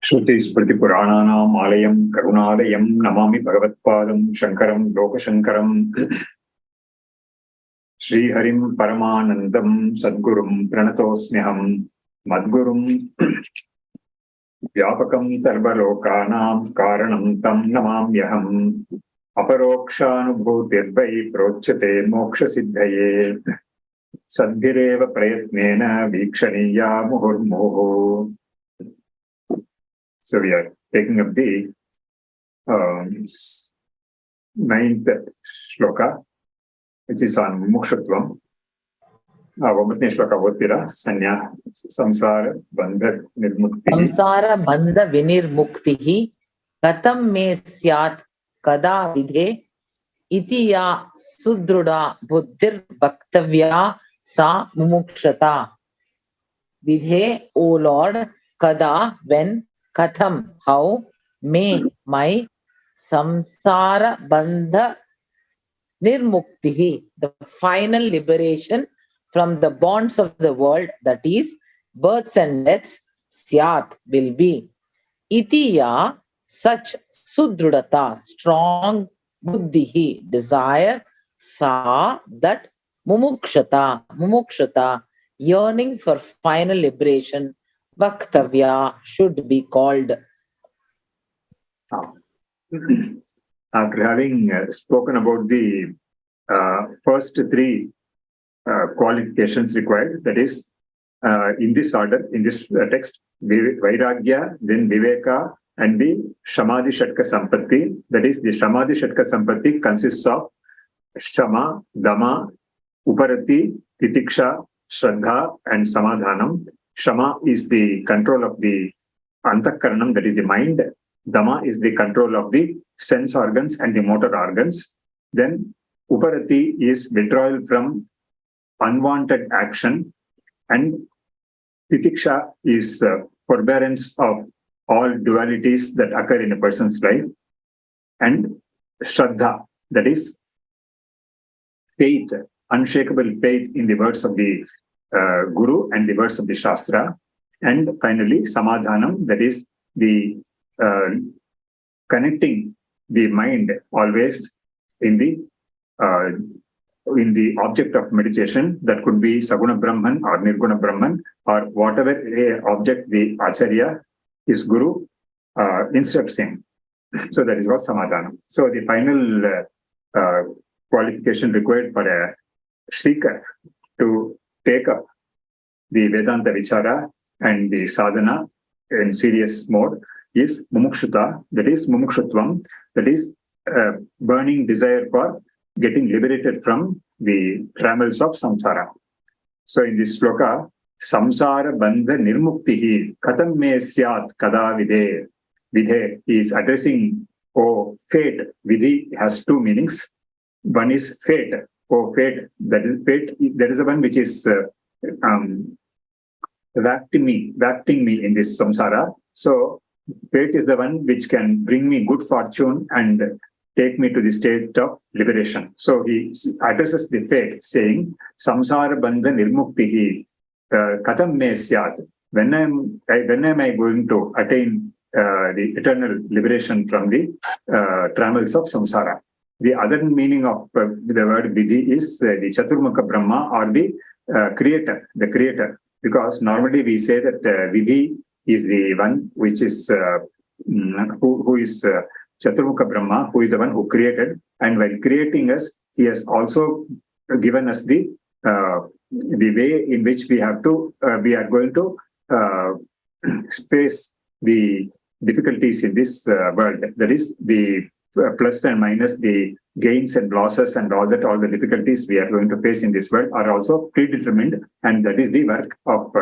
Shruti-Smriti-Purananam Alayam Karunalayam Namami Bhagavatpadam Shankaram Lokashankaram Sri Harim Paramanandam Sadgurum Pranatosmyaham Madgurum Vyapakam Sarvalokanam Karanam Tam Namamyaham Aparokṣānubhūti Prochyate Moksha Siddhaye Sadhireva Prayatnena Vikshaniya Muhurmuhu. So we are taking up the 9th shloka, which is on Mukshutvam. Vamatne shloka vodira Sanya Samsara Bandha Nirmuktihi. Samsara Bandha Vinirmuktihi Katam me syat kada vidhe iti ya sudruda buddhir bhaktavya sa mumukshata. Vidhe, O Lord, kada, when, katham, how, may, my, samsara bandha nirmuktihi, the final liberation from the bonds of the world, that is, births and deaths, syat, will be. Itiya, such sudrudata, strong, buddhihi, desire, sa, that, mumukshata, yearning for final liberation, Vaktavya, should be called. After having spoken about the first three qualifications required, that is, in this order, in this text, Vairagya, then Viveka, and the Samadhi Shatka Sampatti. That is, the Samadhi Shatka Sampatti consists of Shama, Dama, Uparati, Titiksha, Shraddha, and Samadhanam. Shama is the control of the Antakaranam, that is the mind. Dama is the control of the sense organs and the motor organs. Then Uparati is withdrawal from unwanted action. And Titiksha is forbearance of all dualities that occur in a person's life. And Shraddha, that is faith, unshakable faith in the words of the Guru and the words of the Shastra. And finally, Samadhanam, that is the connecting the mind always in the object of meditation. That could be Saguna Brahman or Nirguna Brahman or whatever object the Acharya, his Guru, instructs him. So that is what Samadhanam. So the final qualification required for a seeker to take up the Vedanta Vichara and the sadhana in serious mode is Mumukshata, that is Mumukshutvam, that is burning desire for getting liberated from the trammels of samsara. So in this sloka, Samsara Bandha Nirmuktihi Katam me syat kada vidhe. Vidhe is addressing, oh fate. Vidhi has two meanings. One is fate. Oh fate, that is fate. There is a one which is wafting me in this samsara. So fate is the one which can bring me good fortune and take me to the state of liberation. So he addresses the fate, saying, Samsara Bandha Nirmuktihi Katam me syat. When am I going to attain the eternal liberation from the trammels of samsara? The other meaning of the word Vidhi is the Chaturmukha Brahma, or the creator, because normally we say that Vidhi is the one which is who is Chaturmukha Brahma, who is the one who created, and while creating us, he has also given us the way in which we are going to face the difficulties in this world. That is the plus and minus, the gains and losses and all the difficulties we are going to face in this world are also predetermined, and that is the work of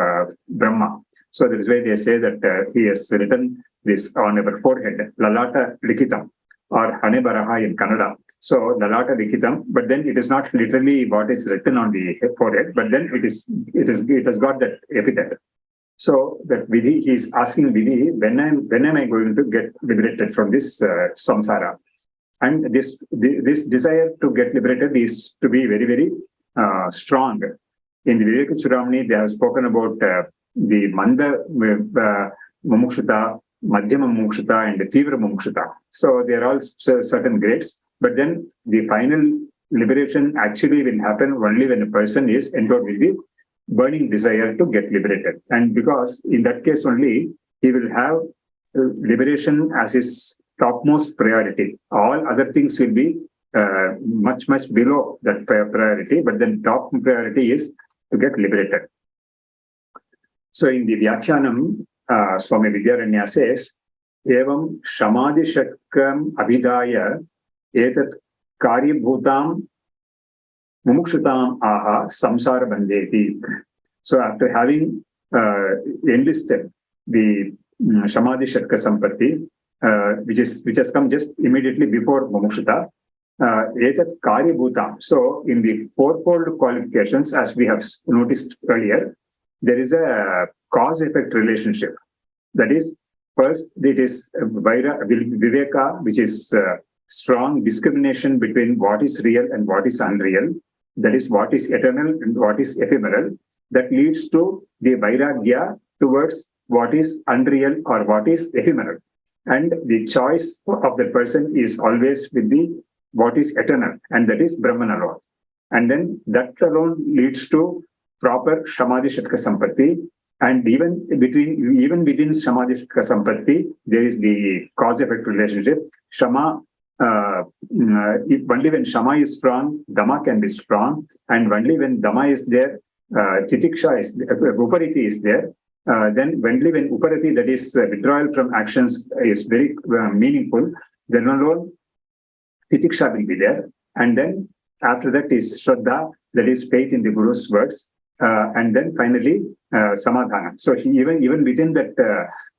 Brahma. So that is why they say that he has written this on our forehead, Lalata Likitam. or Hanebaraha in Kannada. So Lalata Likitam, but then it is not literally what is written on the forehead, but then it has got that epithet. So that Vidhi, he is asking Vidhi, when am I going to get liberated from this samsara? And this desire to get liberated is to be very, very strong. In the Viveka-Chudamani, they have spoken about the Manda Mumukshata, Madhyama Mumukshata, and the Tivra Mumukshata. So they are all certain grades. But then the final liberation actually will happen only when a person is endowed with the burning desire to get liberated. And because in that case only, he will have liberation as his topmost priority. All other things will be much, much below that priority, but then top priority is to get liberated. So in the Vyakhyanam, Swami Vidyaranya says, Evam Shamadhi Shakkam Abhidaya Etat Karyabhutam Mumukshutam Aha Samsara Bandeti. So after having enlisted the Shamadhi Shakka Sampatti, which has come just immediately before Mumukshata, Etat Karyabhutam. So in the fourfold qualifications, as we have noticed earlier, there is a cause-effect relationship. That is, first, it is Viveka, which is strong discrimination between what is real and what is unreal. That is, what is eternal and what is ephemeral. That leads to the Vairagya towards what is unreal or what is ephemeral. And the choice of the person is always with the what is eternal, and that is Brahman alone. And then that alone leads to proper Shamadhi Shatka Sampatti. And even within Shamadhi Shatka Sampatti, there is the cause-effect relationship. Shama, only when Shama is strong, Dhamma can be strong. And only when Dhamma is there, Titiksha is there, Upariti is there. Then only when Upariti, that is withdrawal from actions, is very meaningful, then alone Titiksha will be there. And then after that is Shraddha, that is faith in the Guru's words. And then finally, Samadhana. So even within that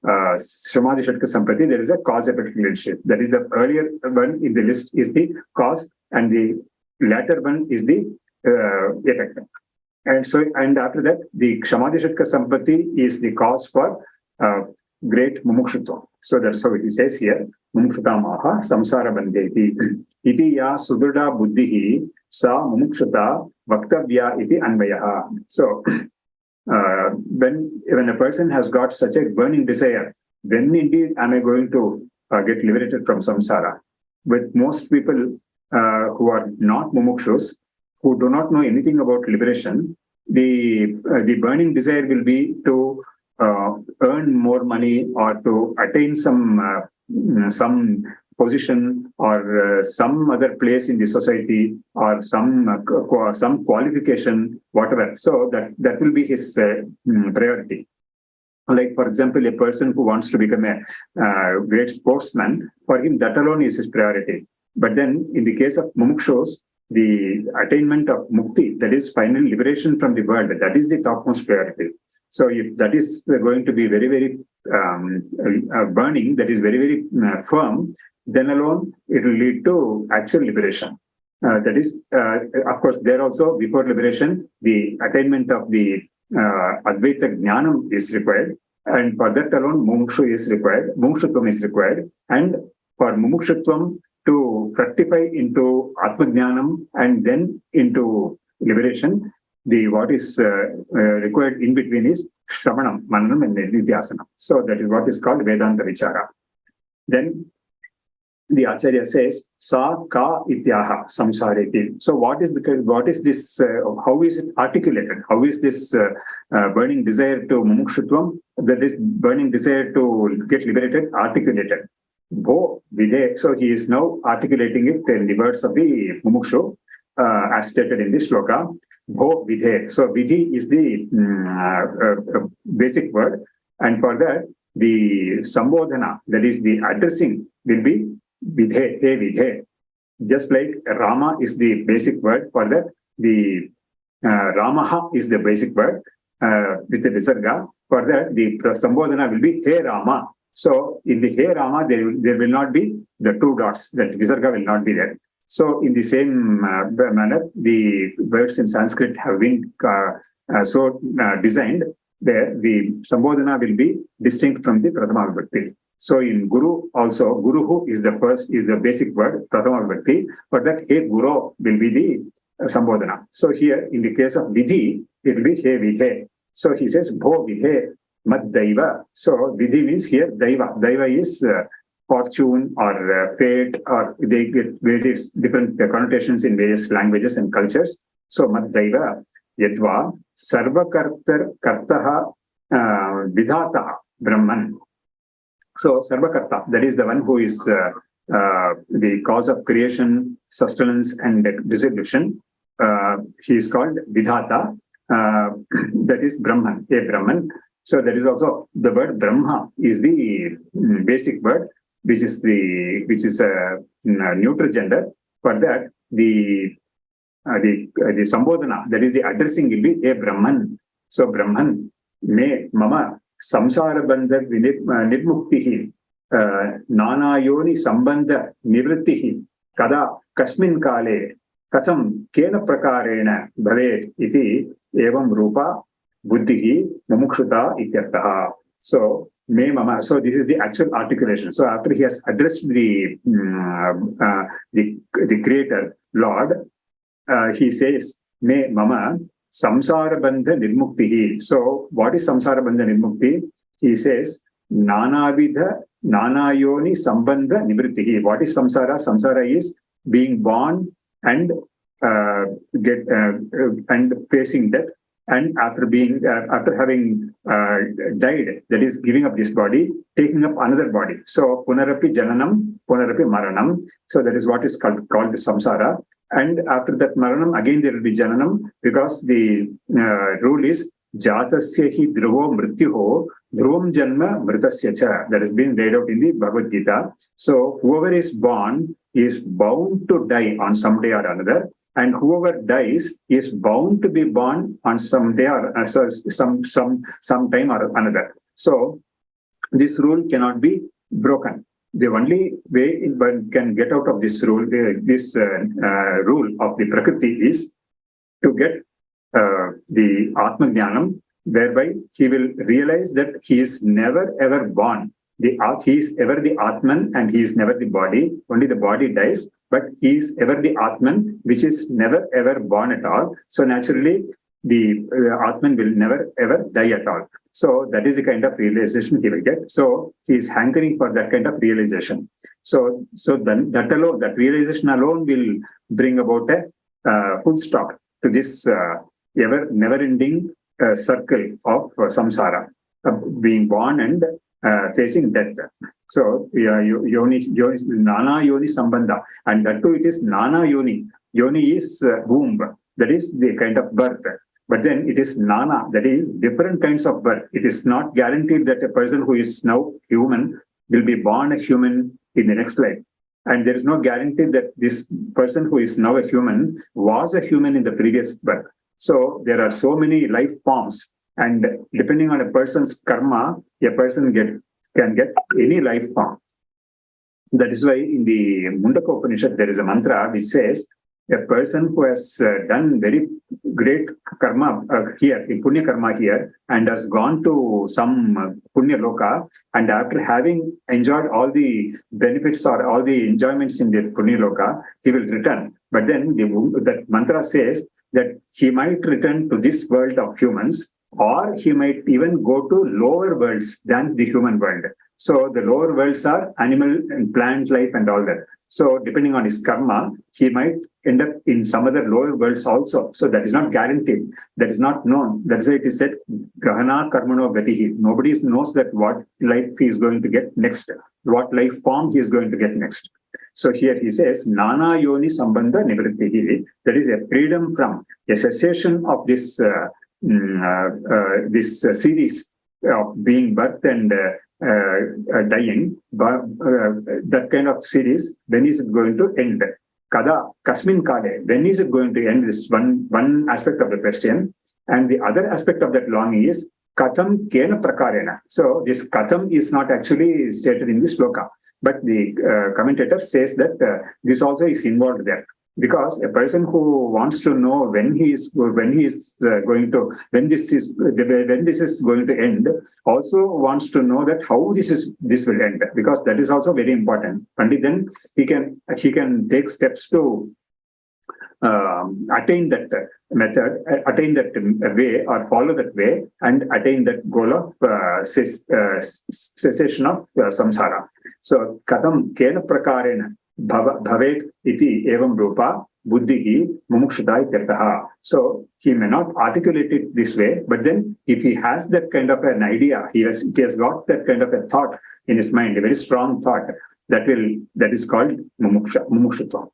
Shamadhi Shatka Sampatti, there is a cause-effect relationship. That is, the earlier one in the list is the cause, and the latter one is the effect. And after that, the Shamadhi Shatka Sampatti is the cause for great mumukshutva. So that's how it says here, mumukshutamaha samsara bandeti. Iti ya sudruda buddhihi sa mumukshata vaktavya iti anvayaha. So when a person has got such a burning desire, when indeed am I going to get liberated from samsara? With most people who are not mumukshus, who do not know anything about liberation, the burning desire will be to earn more money or to attain some position or some other place in the society or some qualification, whatever. So that will be his priority. Like, for example, a person who wants to become a great sportsman, for him that alone is his priority. But then in the case of mumukshus, the attainment of mukti, that is final liberation from the world, that is the topmost priority. So if that is going to be very, very burning, that is very, very firm, then alone it will lead to actual liberation. That is, of course, there also, before liberation, the attainment of the Advaita Jnanam is required. And for that alone, mumukshu is required, mumukshutvam is required. And for mumukshutvam to fructify into Atmajnanam and then into liberation, what is required in between is Shravanam, Mananam, and Nidhyasanam. So that is what is called Vedanta Vichara. Then the Acharya says, Sa ka ityaha samsareti. So what is this, how is it articulated? How is this burning desire to mumukshutvam, that is burning desire to get liberated, articulated? Bho vidhe. So he is now articulating it in the words of the mumukshu, as stated in this shloka. Bho vidhe. So vidhi is the basic word, and for that the sambodhana, that is the addressing, will be vidhe, he vidhe. Just like Rama is the basic word, for that the Ramaha is the basic word with the visarga. For that the sambodhana will be he Rama. So in the He Rama, there will not be the two dots, that Visarga will not be there. So in the same manner, the words in Sanskrit have been designed where the Sambodhana will be distinct from the Prathama Vibhakti. So in Guru also, Guruhu is the basic word, Prathama Vibhakti, but that He Guru will be the Sambodhana. So here in the case of Vidhi, it will be He Vidhe. So he says, Bho Vidhe Mad Daiva. So Vidhi means here Daiva. Daiva is fortune or fate, or they get various different connotations in various languages and cultures. So Mad Daiva Yadva Sarvakartaha Vidhata Brahman. So Sarvakarta, that is the one who is the cause of creation, sustenance, and dissolution. He is called Vidhata. That is Brahman, a Brahman. So that is also the word Brahma is the basic word, which is a neutral gender. For that, the Sambodhana, that is the addressing, will be a Brahman. So Brahman, me mama samsara bandha nirmuktihi nana yoni sambandha nivrittihi kada kasmin kale katham kena prakarena bhavet iti evam rupa buddhihi mumukshuta ityarthaha. So me mama. So this is the actual articulation. So after he has addressed the Creator, Lord, he says, me mama samsara bandha nirmuktihi. So what is samsara bandha nirmukti? He says, nanavidha nanayoni sambandha nivrittihi. What is samsara? Samsara is being born and and facing death, and after having died, that is giving up this body, taking up another body. So punarapi jananam, punarapi maranam. So that is what is called the samsara. And after that maranam, again there will be jananam, because the rule is jatasya hi dhruvo mrityuho dhruvam janma mritasya cha. That has been laid out in the Bhagavad Gita. So whoever is born is bound to die on some day or another, and whoever dies is bound to be born on some day or some time or another. So this rule cannot be broken. The only way one can get out of this rule, rule of the Prakriti, is to get the Atma Jnanam, whereby he will realize that he is never ever born. He is ever the Atman, and he is never the body. Only the body dies, but he is ever the Atman, which is never ever born at all. So naturally, the Atman will never ever die at all. So that is the kind of realization he will get. So he is hankering for that kind of realization. So then that realization alone will bring about a full stop to this never-ending circle of samsara, being born and facing death. So yoni nana yoni sambandha, and that too it is nana yoni. Yoni is womb, that is the kind of birth. But then it is nana, that is different kinds of birth. It is not guaranteed that a person who is now human will be born a human in the next life. And there is no guarantee that this person who is now a human was a human in the previous birth. So there are so many life forms, and depending on a person's karma, a person can get any life form. That is why in the Mundaka Upanishad there is a mantra which says, a person who has done very great karma here, in punya karma here, and has gone to some punya loka, and after having enjoyed all the benefits or all the enjoyments in the punya loka, he will return. But then that mantra says that he might return to this world of humans, or he might even go to lower worlds than the human world. So the lower worlds are animal and plant life and all that. So depending on his karma, he might end up in some other lower worlds also. So that is not guaranteed. That is not known. That's why it is said, Grahana Karmano Gatihi. Nobody knows that what life he is going to get next, what life form he is going to get next. So here he says, Nana Yoni Sambandha Nivrittihi. That is a freedom from a cessation of this series of being birth and dying, but that kind of series, when is it going to end? Kada, kasmin kale, when is it going to end? This one aspect of the question. And the other aspect of that longing is, Katham kena prakarena. So this katham is not actually stated in this sloka, but the commentator says that this also is involved there. Because a person who wants to know when this is going to end, also wants to know that how this will end, because that is also very important. Only then he can take steps to attain that method, attain that way, or follow that way, and attain that goal of cessation of samsara. So katham kena prakarena bhavet iti evam rupa buddhihi mumukshita ityartha. So he may not articulate it this way, but then if he has that kind of an idea, he has got that kind of a thought in his mind, a very strong thought, that is called mumukshutva.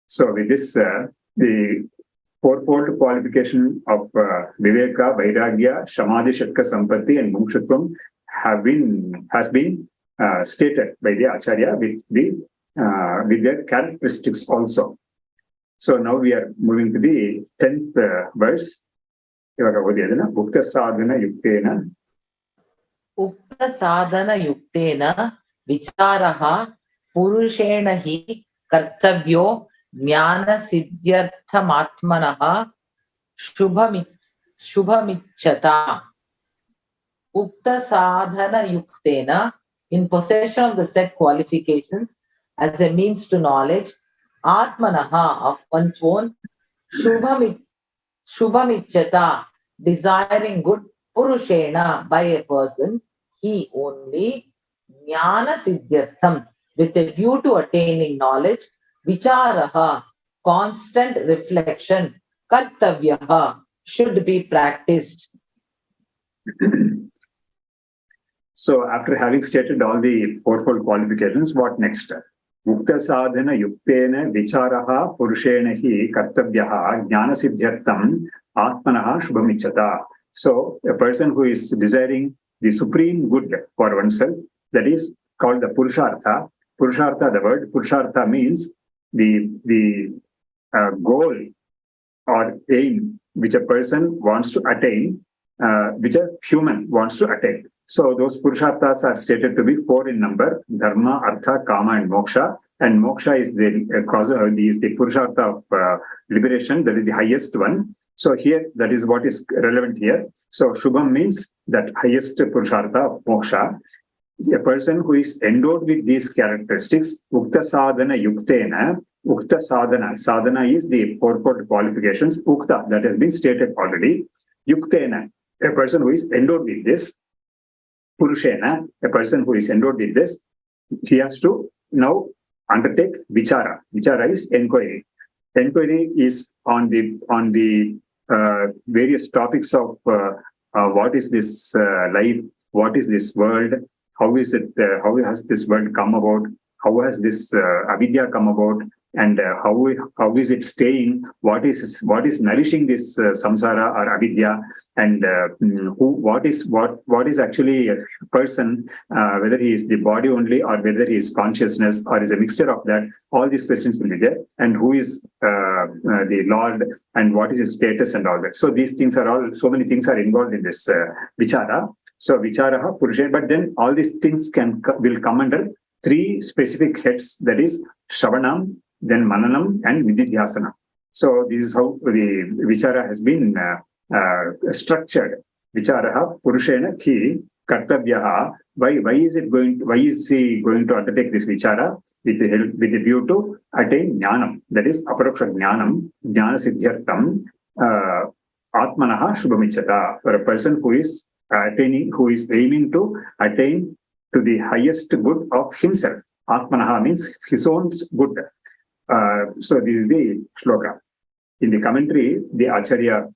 So with this, the fourfold qualification of viveka, vairagya, samadhi, shatka, sampatti, and mumukshutvam has been stated by the acharya with their characteristics also. So now we are moving to the 10th verse. Ukta sadhana yuktena. Ukta sadhana yuktena vicharaha purushena hi kartavyo jnana siddhyarthamatmanaha shubhamichata. Ukta sadhana yuktena, in possession of the said qualifications as a means to knowledge, atmanaha, of one's own, shubhamichata, desiring good, purushena, by a person, he only, jnana siddhyartham, with a view to attaining knowledge, vicharaha, constant reflection, kartavyaha, should be practiced. So after having stated all the fourfold qualifications, what next? Mukta sadhana yuktena vicharaha purushena hi kartavyaha jnana siddhyartham atmanaha shubhamichata. So a person who is desiring the supreme good for oneself, that is called the purushartha. Purushartha, the word purushartha means the goal or aim which a person wants to attain, which a human wants to attain. So those purusharthas are stated to be 4 in number: dharma, artha, kama, and moksha. And moksha is the purushartha of liberation, that is the highest one. So here, that is what is relevant here. So shubham means that highest purushartha of moksha. A person who is endowed with these characteristics, ukta sadhana yuktena. Ukta sadhana is the fourfold qualifications. Ukta, that has been stated already. Yuktena, a person who is endowed with this. Purushena, a person who is endowed with this, he has to now undertake vichara. Vichara is inquiry. Inquiry is on the various topics of what is this life, what is this world, how is it, how has this world come about, how has this avidya come about, and how is it staying, what is nourishing this samsara or avidya, and what is actually a person, whether he is the body only or whether he is consciousness or is a mixture of that. All these questions will be there, and who is the Lord, and what is his status, and all that. So these things are all, so many things are involved in this vichara. So vicharaha purusha, but then all these things will come under 3 specific heads, that is shravanam, then mananam, and vididhyasana. So this is how the vichara has been structured. Vicharaha purushena ki kartavyaha. Why is he going to undertake this vichara? With the view to attain jnanam, that is aparoksha jnanam, jnana siddhyartham, atmanaha shubhamichata. For a person who is aiming to attain to the highest good of himself. Atmanaha means his own good. So this is the shloka. In the commentary, the Acharya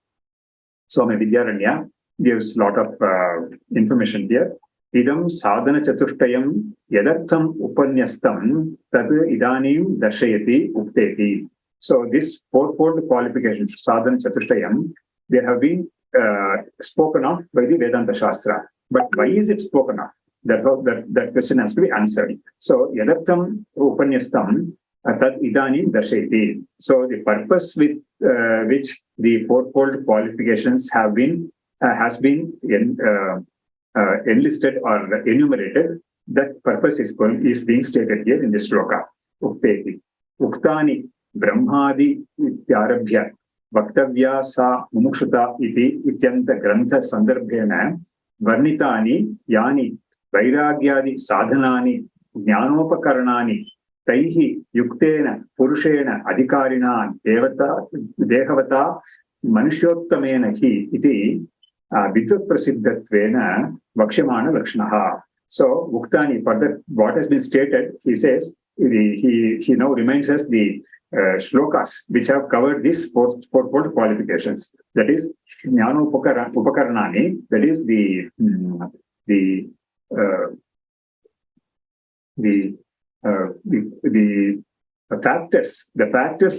Swami Vidyaranya gives a lot of information here. Idam sadhana chatushtayam yadartham upanyastam tad idanim darshayati ukteti. So this fourfold qualifications, sadhana chatushtayam, they have been spoken of by the Vedanta Shastra. But why is it spoken of? That's how that question has to be answered. So yadartham upanyastam tad idanim darshayati. So the purpose with which the fourfold qualifications have been has been enlisted or enumerated. That purpose is being stated here in this shloka. Ukteti. Uktani brahmadi ityarabhya vaktavya sa mumukshata iti ityanta grantha sandarbhena varnitani yani vairagyadi sadhanani jnanopakarnani taihi yuktena purushena adhikarina dehavata manushottamena hi iti vidvat prasiddhatvena vakshyamana lakshanaha. So, Uktani, further, what has been stated, he says, he now reminds us the shlokas which have covered these fourfold qualifications. That is, Jnana Upakarnani, that is the factors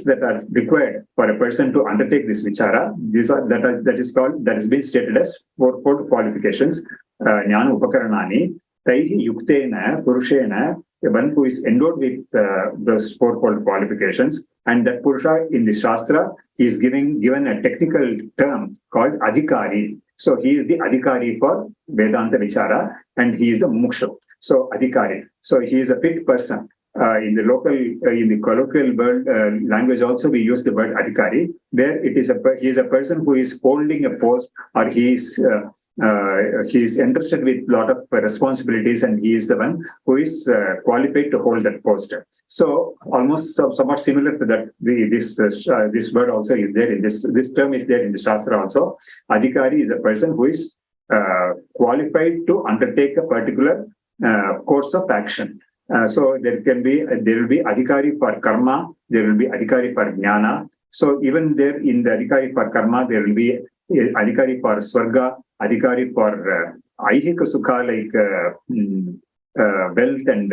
that are required for a person to undertake this vichara. That has been stated as fourfold qualifications. Jnana Upakarnani. Taihi yuktena purushena, one who is endowed with those fourfold qualifications, and that purusha in the shastra is given a technical term called adhikari. So he is the adhikari for Vedanta vichara, and he is the muksha. So adhikari. So he is a fit person. In the colloquial world language also we use the word adhikari, where he is a person who is holding a post, or he is entrusted with a lot of responsibilities, and he is the one who is qualified to hold that post. So almost somewhat similar to that, this word also is there in this term is there in the shastra also. Adhikari is a person who is qualified to undertake a particular course of action. So there will be adhikari for karma, there will be adhikari for jnana. So even there in the adhikari for karma, there will be adhikari for swarga, adhikari for aihika sukha, like wealth and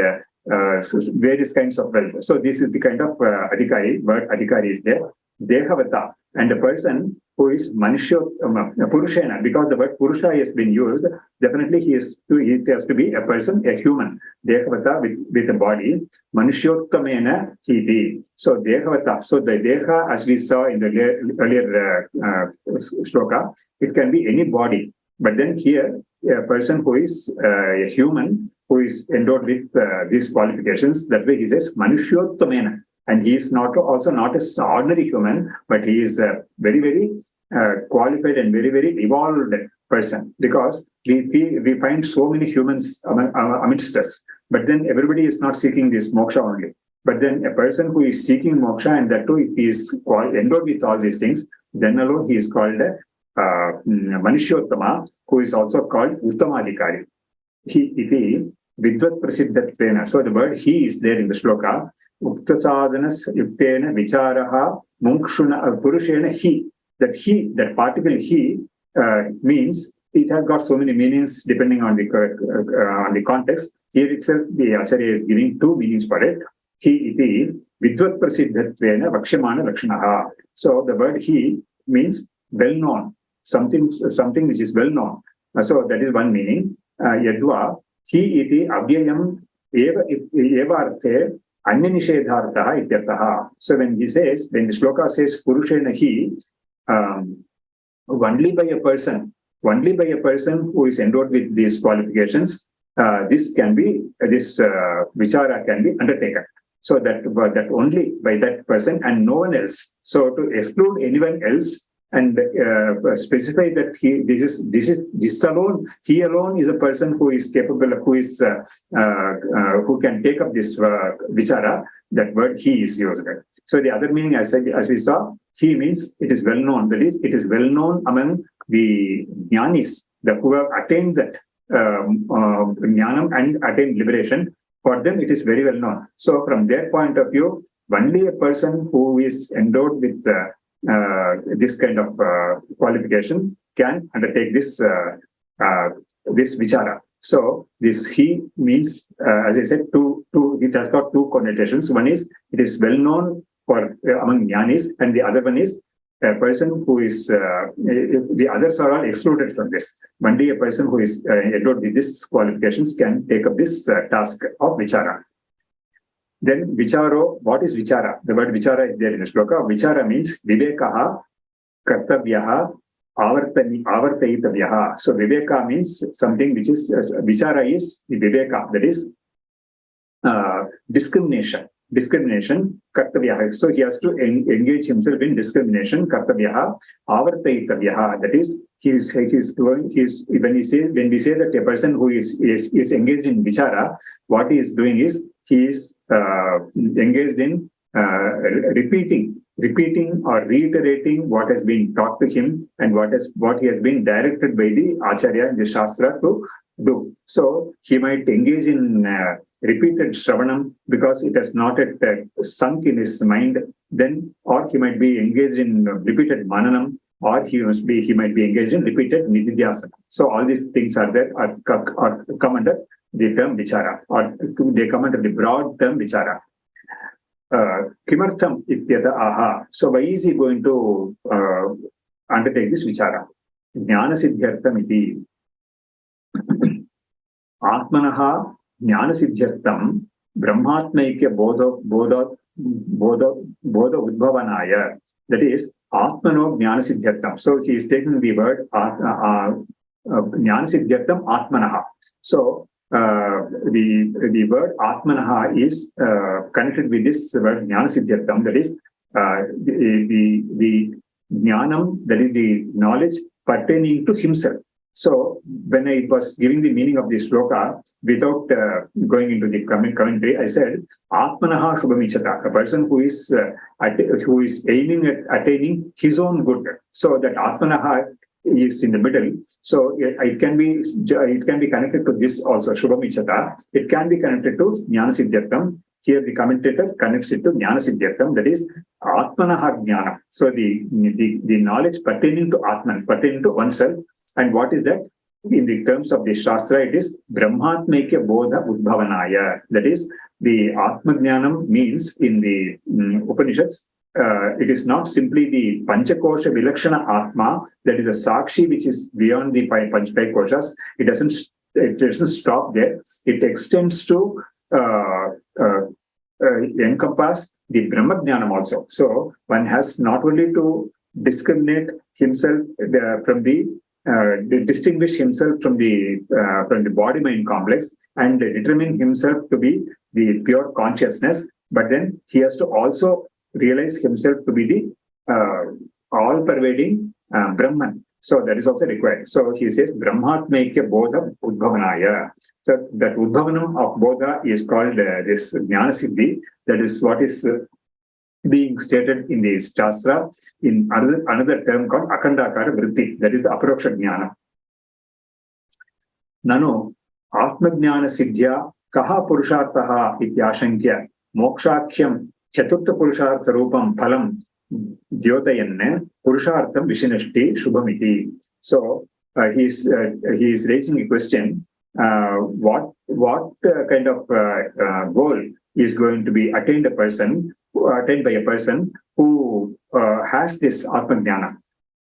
various kinds of wealth. So this is the kind of adhikari. Word adhikari is there. Dehavata, and a person who is purushena, because the word purusha has been used, definitely he has to be a person, a human. Dehavata with a body. Manushottamena hiti. So dehavata. So the deha, as we saw in the earlier shloka, it can be any body. But then here, a person who is a human, who is endowed with these qualifications, that way he says manushottamena. And he is also not an ordinary human, but he is a very, very qualified and very, very evolved person, because we find so many humans amidst us, but then everybody is not seeking this moksha only. But then a person who is seeking moksha, and that too, if he is endowed with all these things, then alone he is called Manushottama, who is also called Uttamadhikari. He iti vidvat prasiddhatvena. So the word he is there in the shloka. Uktasadanas yuktena vicharaha mumkshuna purushena he. That particle he means, it has got so many meanings depending on the context. Here itself, the Acharya is giving two meanings for it. He iti vidvat prasiddhatvena vakshyamana lakshanaha. So the word he means well known, something which is well known. So that is one meaning. Yadva he iti avyayam eva arte Anyanishedhartha ityarthaha. So when the shloka says Purushena he, only by a person who is endowed with these qualifications, this vichara can be undertaken. So that only by that person and no one else. So to exclude anyone else and specify that he alone is a person who is capable of, who can take up this vichara. That word he is used. So the other meaning, as we saw, he means it is well known. That is, it is well known among the jnanis, who have attained that jnanam and attained liberation. For them, it is very well known. So from their point of view, only a person who is endowed with this kind of qualification can undertake this vichara. So this he means, as I said, it has got two connotations. One is it is well known for among jnanis, and the other one is a person who is the others are all excluded from this. Only a person who is endowed with these qualifications can take up this task of vichara. Then vicharo, what is vichara? The word vichara is there in the shloka. Vichara means vivekaha, kartavyaha, avartayitavyaha. So Viveka means something which is, Vichara is the Viveka, that is discrimination. Discrimination, kartavyaha. So he has to engage himself in discrimination, kartavyaha, avartayitavyaha. That is, when we say that a person who is engaged in vichara, what he is doing is he is engaged in repeating or reiterating what has been taught to him and what he has been directed by the acharya in the shastra to do. So he might engage in repeated shravanam because it has not yet sunk in his mind, then, or he might be engaged in repeated mananam, or he might be engaged in repeated nididhyasana. So all these things are come under the term vichara, or they come under the broad term vichara. Kimartham ityata aha. So why is he going to undertake this vichara? Jnana siddhyartham iti. Atmanaha jnana siddhyartham brahmatmaikya bodha udbhavanaya. That is, Atmano jnana siddhyartham. So he is taking the word jnana siddhyartham atmanaha. So the word atmanaha is connected with this word jnana siddhyartham. That is the jnanam, that is the knowledge pertaining to himself. So when I was giving the meaning of this shloka, without going into the commentary, I said, Atmanaha Shubhamichata, a person who is aiming at attaining his own good. So that Atmanaha is in the middle. So it can be connected to this also, Shubhamichata. It can be connected to Jnana Siddhyartham. Here the commentator connects it to Jnana Siddhyartham, that is Atmanaha Jnana. So the knowledge pertaining to Atman, pertaining to oneself. And what is that? In the terms of the Shastra, it is Brahmatmaikya Bodha Udbhavanaya. That is, the Atmajnanam means in the Upanishads, it is not simply the Panchakosha Vilakshana Atma, that is a Sakshi which is beyond the Panchapaya Koshas. It doesn't stop there. It extends to encompass the Brahmajnanam also. So one has not only to discriminate himself distinguish himself from the body-mind complex and determine himself to be the pure consciousness, but then he has to also realize himself to be the all-pervading Brahman. So that is also required. So he says, Brahmatmaikya Bodha Udbhavanaya. So that Udbhavanam of Bodha is called this Jnana Siddhi. That is what is being stated in the Shastra in another term called Akhandakara Vritti. That is the Aparoksha Jnana. Nano Atmajnana Siddhya Kaha Purusharthaha Ityashankya Mokshakhyam Chaturtha Purushartha Rupam Phalam Dyotayanne Purushartham Vishinashti Shubhamiti. So he is raising a question. What kind of goal is going to be attained by a person who has this Atmajnana?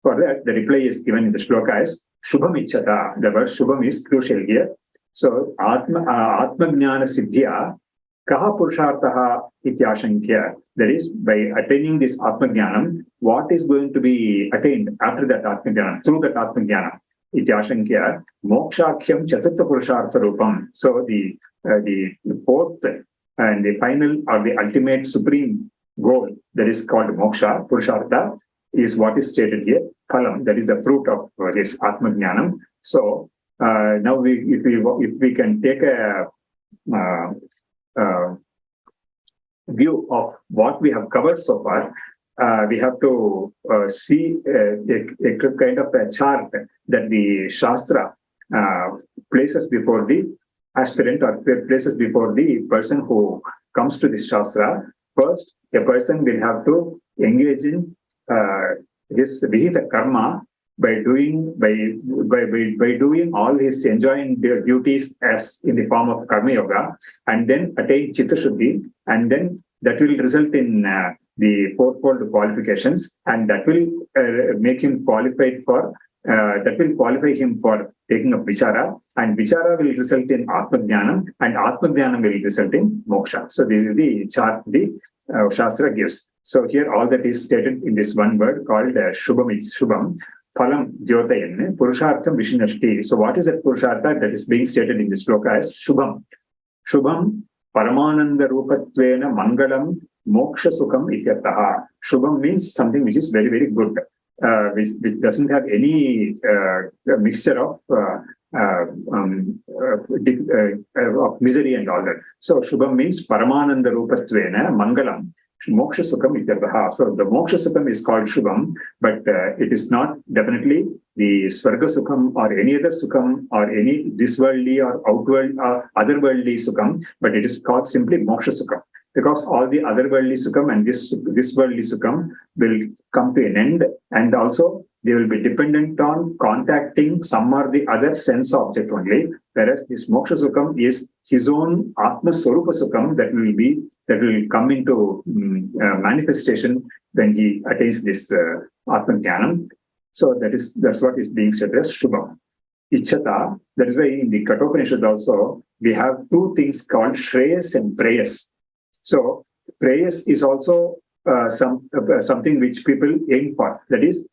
For that, the reply is given in the shloka as Shubhamichata. The word Shubham is crucial here. So Atmajnana Siddhya Kaha Purusharthaha Ityashankya. That is, by attaining this Atmajnanam, what is going to be attained after that Atmajnanam, through that Atmajnanam? Ityashankya Mokshakhyam Chaturtha Purushartha Rupam. So the fourth and the final or the ultimate supreme goal, that is called moksha, Purushartha, is what is stated here. Phalam, that is the fruit of this Atmajnanam. So now if we can take a view of what we have covered so far, we have to see a kind of a chart that the Shastra places before the aspirant or places before the person who comes to this Shastra. First, a person will have to engage in his Vihita Karma by doing all his enjoying their duties as in the form of Karma Yoga, and then attain Chitta Shuddhi, and then that will result in the fourfold qualifications, and that will make him qualified for that will qualify him for taking up Vichara, and Vichara will result in Atmajnanam, and Atmajnanam will result in Moksha. So this is the chart the Shastra gives. So here all that is stated in this one word called Shubham. phalam jyotayan purushartham vishnashti. So what is that purushartha that is being stated in this sloka as Shubham? Shubham Paramananda Rupatvena Mangalam Moksha Sukham Ityataha. Shubham means something which is very, very good, which doesn't have any mixture of misery and all that. So Shubham means Paramananda Rupatvena Mangalam Moksha Sukham Ityataha. So the Moksha Sukham is called Shubham, but it is not definitely the Swarga Sukham or any other Sukham or any this worldly or outworld or otherworldly Sukham, but it is called simply Moksha Sukham. Because all the otherworldly Sukham and this worldly Sukham will come to an end, and also they will be dependent on contacting some or the other sense object only, whereas this Moksha Sukham is his own Atma Swarupa Sukham that will come into manifestation when he attains this Atma Jnanam. So that's what is being said as Shubham. Ichchata, that is why in the Kathopanishad also, we have two things called Shreyas and Preyas. So Preyas is also something which people aim for, that is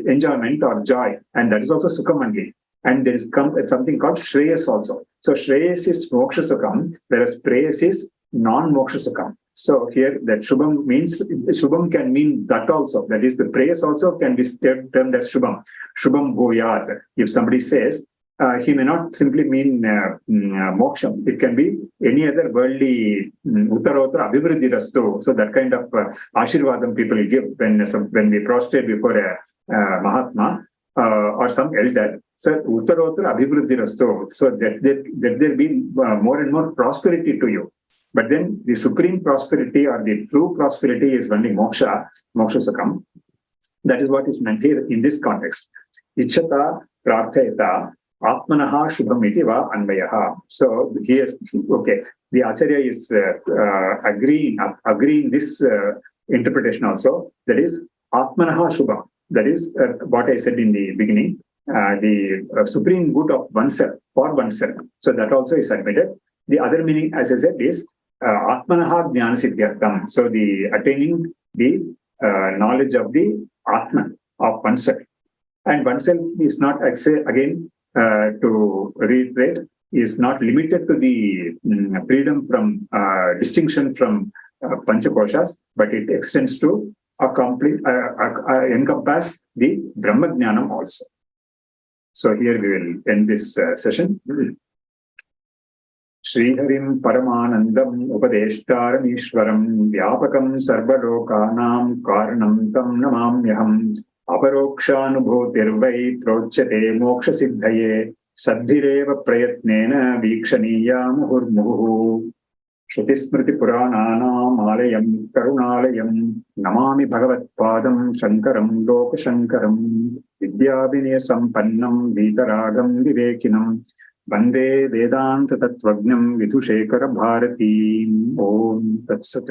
enjoyment or joy, and that is also Sukham only. And there is something called Shreyas also. So Shreyas is Moksha Sukham, whereas Preyas is non-Moksha Sukham. So here that Shubham means, Shubham can mean that also. That is, the Preyas also can be termed as Shubham. Shubham Bhuyat. If somebody says, he may not simply mean moksha. It can be any other worldly uttarottara abhivriddhi rastu. So that kind of ashirvadam people give when we prostrate before a Mahatma or some elder. So uttarottara abhivriddhi rastu. So that there be more and more prosperity to you. But then the supreme prosperity or the true prosperity is only moksha sukham. That is what is meant here in this context. Ichchata prarthayata Atmanaha Shubham iti va anvayaha. So here, okay, the Acharya is agreeing this interpretation also. That is Atmanaha Shubham. That is what I said in the beginning, the supreme good of oneself, for oneself. So that also is admitted. The other meaning, as I said, is Atmanaha Jnana Siddhyartham. So the attaining the knowledge of the Atman, of oneself. And oneself is not, I say again, to reiterate, is not limited to the freedom from distinction from Panchakoshas, but it extends to encompass the Brahma Jnanam also. So here we will end this session. Sriharim Paramanandam Upadeshtaram Ishwaram Vyapakam Sarvalokanam Karanam Tam Namamyaham Aparokṣānubhūti Prochyate Moksha Siddhaye Saddhireva Prayatnena Vikshaniya Muhurmuhu Shrutismriti Purananam Alayam Karunalayam Namami Bhagavat Padam Shankaram Loka Shankaram Vidyabhinaya Sampannam Vitaragam Vivekinam Vande Vedanta Tattvajnam Vidhushekara Bharati Om Tat Sat.